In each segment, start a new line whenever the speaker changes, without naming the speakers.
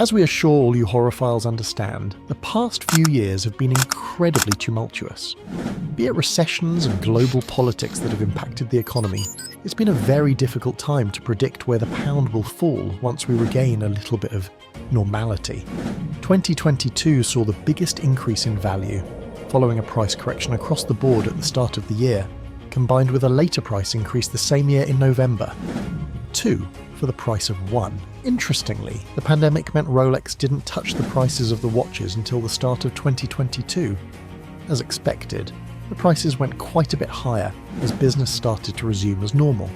As we are sure all you horophiles understand, the past few years have been incredibly tumultuous. Be it recessions and global politics that have impacted the economy, it's been a very difficult time to predict where the pound will fall once we regain a little bit of normality. 2022 saw the biggest increase in value, following a price correction across the board at the start of the year, combined with a later price increase the same year in November. 2 for the price of 1. Interestingly, the pandemic meant Rolex didn't touch the prices of the watches until the start of 2022. As expected, the prices went quite a bit higher as business started to resume as normal.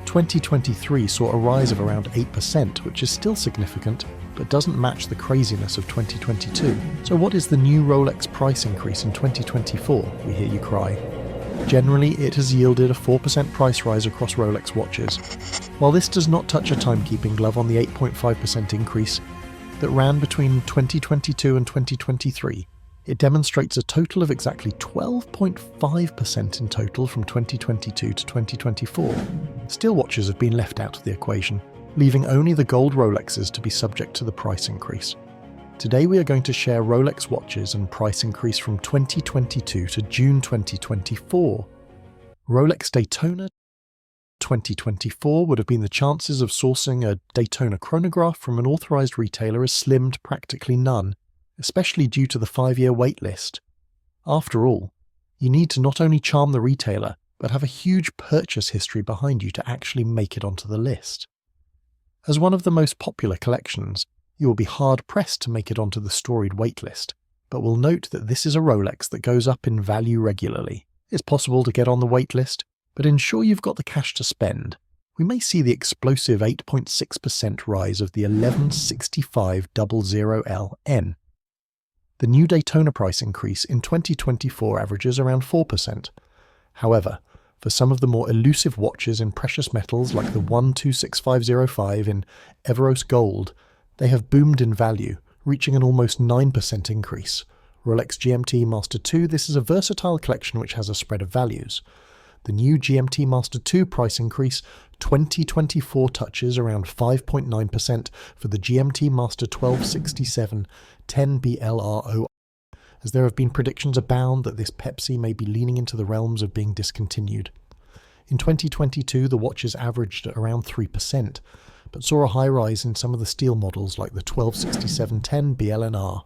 2023 saw a rise of around 8%, which is still significant, but doesn't match the craziness of 2022. So what is the new Rolex price increase in 2024, we hear you cry? Generally, it has yielded a 4% price rise across Rolex watches. While this does not touch a timekeeping glove on the 8.5% increase that ran between 2022 and 2023, it demonstrates a total of exactly 12.5% in total from 2022 to 2024. Steel watches have been left out of the equation, leaving only the gold Rolexes to be subject to the price increase. Today we are going to share Rolex watches and price increase from 2022 to June 2024. Rolex Daytona 2024 would have been the chances of sourcing a Daytona chronograph from an authorized retailer is slim to practically none, especially due to the 5-year waitlist. After all, you need to not only charm the retailer, but have a huge purchase history behind you to actually make it onto the list. As one of the most popular collections, you will be hard-pressed to make it onto the storied waitlist, but will note that this is a Rolex that goes up in value regularly. It's possible to get on the waitlist, but ensure you've got the cash to spend. We may see the explosive 8.6% rise of the 116500LN. The new Daytona price increase in 2024 averages around 4%. However, for some of the more elusive watches in precious metals like the 126505 in Everose Gold, they have boomed in value, reaching an almost 9% increase. Rolex GMT Master 2, this is a versatile collection which has a spread of values. The new GMT Master 2 price increase 2024 touches around 5.9% for the GMT Master 1267 10BLRO, as there have been predictions abound that this Pepsi may be leaning into the realms of being discontinued. In 2022, the watches averaged at around 3%, but saw a high rise in some of the steel models like the 126710 BLNR.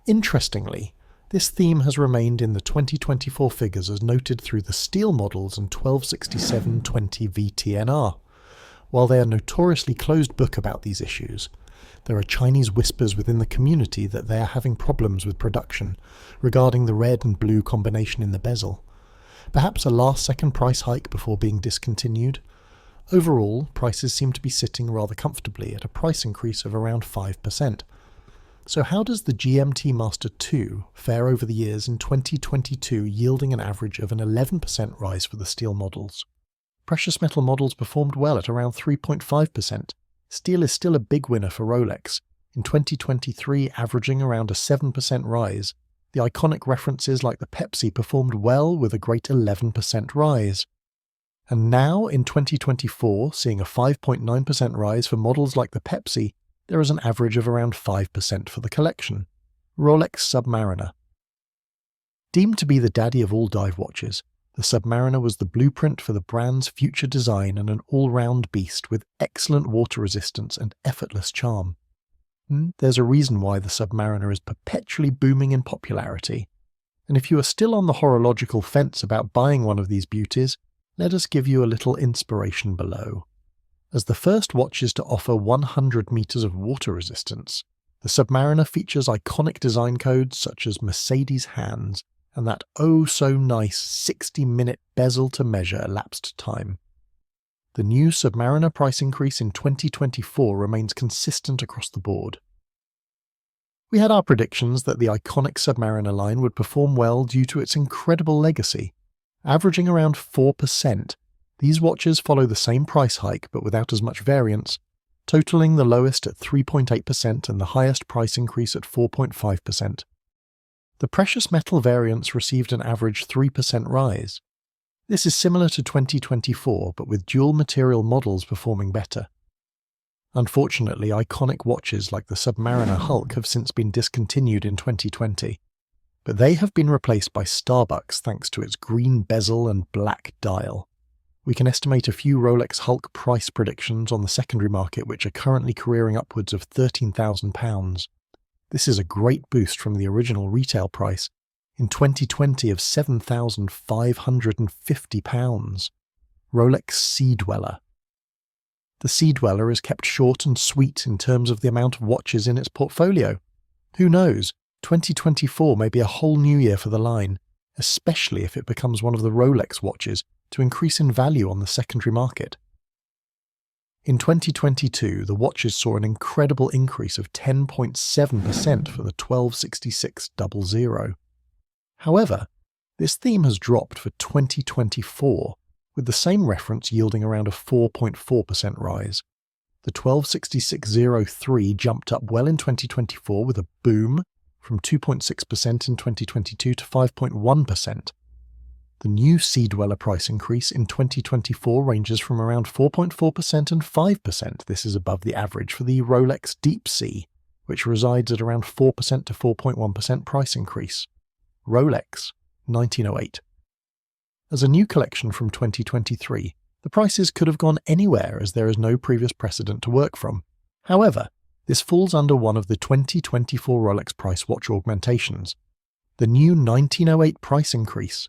Interestingly, this theme has remained in the 2024 figures as noted through the steel models and 126720 VTNR. While they are notoriously closed book about these issues, there are Chinese whispers within the community that they are having problems with production regarding the red and blue combination in the bezel. Perhaps a last-second price hike before being discontinued. Overall, prices seem to be sitting rather comfortably at a price increase of around 5%. So how does the GMT Master 2 fare over the years in 2022, yielding an average of an 11% rise for the steel models? Precious metal models performed well at around 3.5%. Steel is still a big winner for Rolex, in 2023 averaging around a 7% rise. The iconic references like the Pepsi performed well with a great 11% rise. And now, in 2024, seeing a 5.9% rise for models like the Pepsi, there is an average of around 5% for the collection. Rolex Submariner. Deemed to be the daddy of all dive watches, the Submariner was the blueprint for the brand's future design and an all-round beast with excellent water resistance and effortless charm. There's a reason why the Submariner is perpetually booming in popularity. And if you are still on the horological fence about buying one of these beauties, let us give you a little inspiration below. As the first watches to offer 100 meters of water resistance, the Submariner features iconic design codes such as Mercedes hands and that oh-so-nice 60-minute bezel-to-measure elapsed time. The new Submariner price increase in 2024 remains consistent across the board. We had our predictions that the iconic Submariner line would perform well due to its incredible legacy. Averaging around 4%, these watches follow the same price hike but without as much variance, totaling the lowest at 3.8% and the highest price increase at 4.5%. The precious metal variants received an average 3% rise. This is similar to 2024 but with dual material models performing better. Unfortunately, iconic watches like the Submariner Hulk have since been discontinued in 2020, but they have been replaced by Starbucks thanks to its green bezel and black dial. We can estimate a few Rolex Hulk price predictions on the secondary market which are currently careering upwards of £13,000. This is a great boost from the original retail price in 2020 of £7,550. Rolex Sea Dweller. The Sea Dweller is kept short and sweet in terms of the amount of watches in its portfolio. Who knows, 2024 may be a whole new year for the line, especially if it becomes one of the Rolex watches to increase in value on the secondary market. In 2022, the watches saw an incredible increase of 10.7% for the 126600. However, this theme has dropped for 2024, with the same reference yielding around a 4.4% rise. The 126603 jumped up well in 2024 with a boom from 2.6% in 2022 to 5.1%. The new Sea Dweller price increase in 2024 ranges from around 4.4% and 5%. This is above the average for the Rolex Deep Sea, which resides at around 4% to 4.1% price increase. Rolex 1908. As a new collection from 2023, the prices could have gone anywhere as there is no previous precedent to work from. However, this falls under one of the 2024 Rolex price watch augmentations, the new 1908 price increase.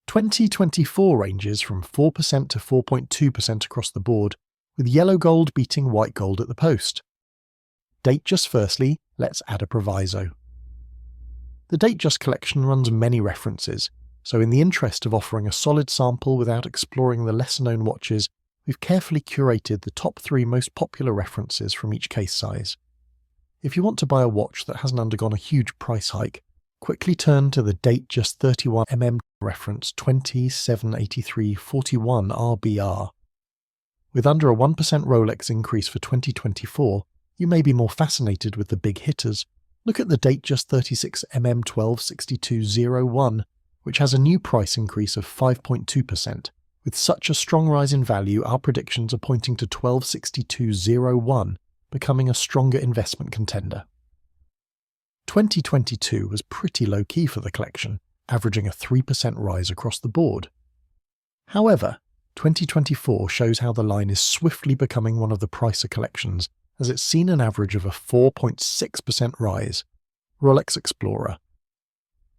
2024 ranges from 4% to 4.2% across the board, with yellow gold beating white gold at the post. Datejust firstly, let's add a proviso. The Datejust collection runs many references, so in the interest of offering a solid sample without exploring the lesser-known watches, we've carefully curated the top 3 most popular references from each case size. If you want to buy a watch that hasn't undergone a huge price hike, quickly turn to the Datejust 31mm reference 278341 RBR. With under a 1% Rolex increase for 2024, you may be more fascinated with the big hitters. Look at the Datejust 36mm 126201, which has a new price increase of 5.2%. With such a strong rise in value, our predictions are pointing to 126201 becoming a stronger investment contender. 2022 was pretty low-key for the collection, averaging a 3% rise across the board. However, 2024 shows how the line is swiftly becoming one of the pricier collections, as it's seen an average of a 4.6% rise. Rolex Explorer.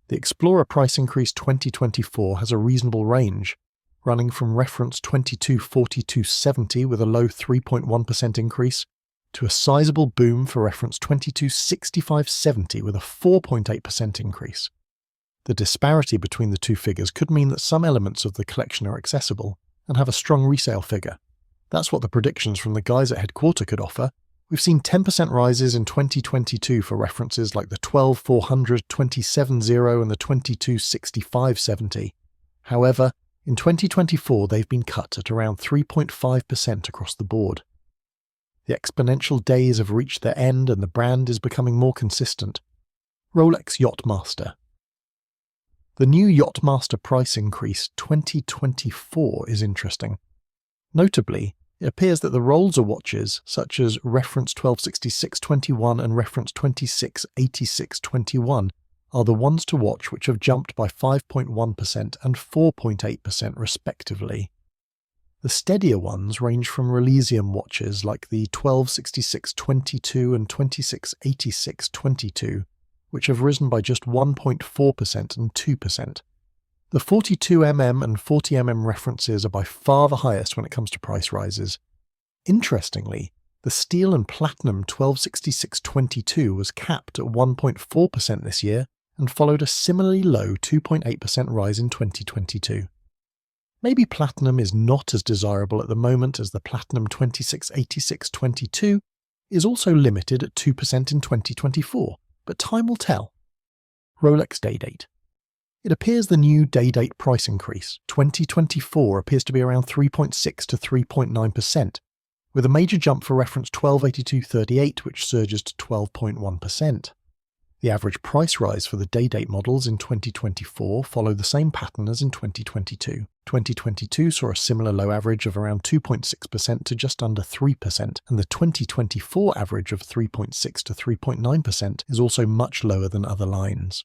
The Explorer price increase 2024 has a reasonable range, running from reference 224270 with a low 3.1% increase, to a sizable boom for reference 226570 with a 4.8% increase. The disparity between the two figures could mean that some elements of the collection are accessible and have a strong resale figure. That's what the predictions from the guys at headquarter could offer. We've seen 10% rises in 2022 for references like the 12400 270 and the 226570. However, in 2024 they've been cut at around 3.5% across the board. The exponential days have reached their end and the brand is becoming more consistent. Rolex Yachtmaster. The new Yachtmaster price increase 2024 is interesting. Notably, it appears that the Rolls watches, such as reference 126621 and reference 268621, are the ones to watch which have jumped by 5.1% and 4.8% respectively. The steadier ones range from Relesium watches like the 126622 and 268622, which have risen by just 1.4% and 2%. The 42mm and 40mm references are by far the highest when it comes to price rises. Interestingly, the steel and platinum 126622 was capped at 1.4% this year and followed a similarly low 2.8% rise in 2022. Maybe platinum is not as desirable at the moment as the platinum 268622 is also limited at 2% in 2024, but time will tell. Rolex Day Date. It appears the new day date price increase, 2024, appears to be around 3.6 to 3.9%, with a major jump for reference 128238 which surges to 12.1%. The average price rise for the day-date models in 2024 follow the same pattern as in 2022. 2022 saw a similar low average of around 2.6% to just under 3%, and the 2024 average of 3.6 to 3.9% is also much lower than other lines.